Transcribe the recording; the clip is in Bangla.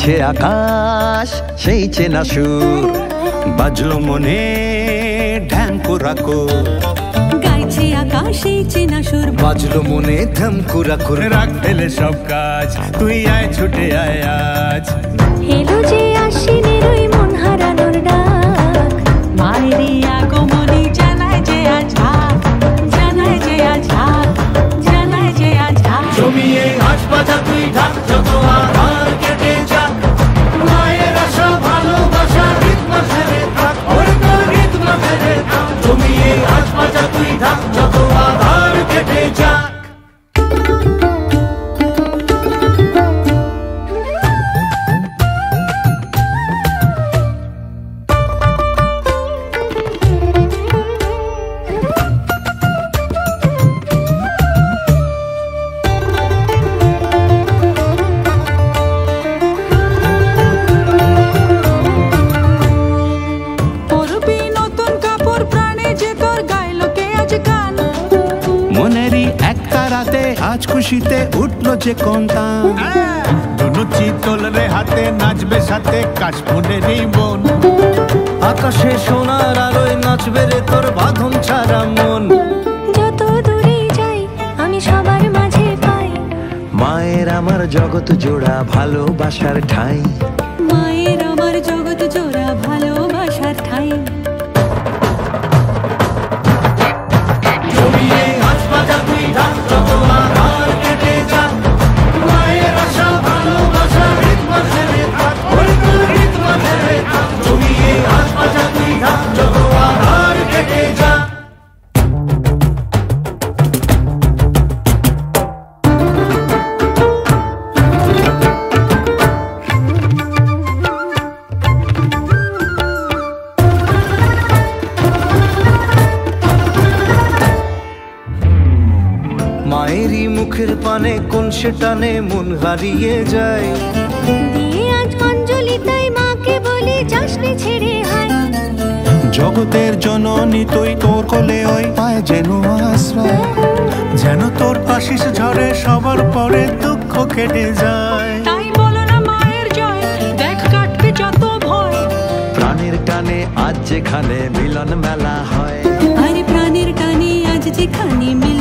গাইছে আকাশ সেই চেনা সুর, বাজলো মনে ঢ্যাঙ্কুরাকু। গাইছে আকাশ সেই চেনা সুর, বাজলো মনে ঢ্যাঙ্কুরাকুর। রাখ ফেলে সব কাজ, তুই আয় ছুটে আয় আজ। এলো যে আশ্বিনের ওই মন হারানোর ডাক, মায়েরই আগমনী জানায় যে আজ হাক, জানায় যে আজ হাক, জানায় যে আজ হাক। জমিয়ে আজ বাজা তুই ঢাক, যত আধার কেটে যাক। মায়ের আশা ভালোবাসা রিতম ফেরে থাক, ওর তো রিতম ফেরে থাক। জমিয়ে আজ বাজা তুই ঢাক, যত আধার কেটে যাক। মনেরই এক তারাতে আজ খুশিতে উঠলো যে কোন তান। দুনো চিতল রে হাতে নাচবে সাথে কাশফুলেরই মন। আকাশে সোনার আলোয় নাচবে রে তোর বাঁধন ছাড়া মন। যত দূরে যাই আমি সবার মাঝে পাই, মায়ের আমার জগৎ জোড়া ভালোবাসার ঠাই। মায়ের আমার জগৎ জোড়া ভালোবাসার ঠাই। জমিয়ে আজ বাজা তুই ঢাক, যত আধার কেটে যাক। মায়ের আশা ভালোবাসা রিতম ফেরে থাক, ওর তো রিতম ফেরে থাক। জমিয়ে আজ বাজা তুই ঢাক, যত আধার কেটে যাক। মায়েরই মুখের পানে কোন সে টানে মন হারিয়ে যায়। দিয়ে আজ অঞ্জলি তাই মাকে বলি যাসনি ছেড়ে হায়। জগতের জননী তুই, তোর কোলে ওই পায় যেন আশ্রয়। যেন তোর আশিস ঝরে সবার পরে দুঃখ কেটে যায়। তাই বলো না মায়ের জয়, দেখ কাটবে যত ভয়। প্রাণের টানে আজ যেখানে মিলন মেলা হয়। আরে প্রাণের টানে আজ যেখানে মিলন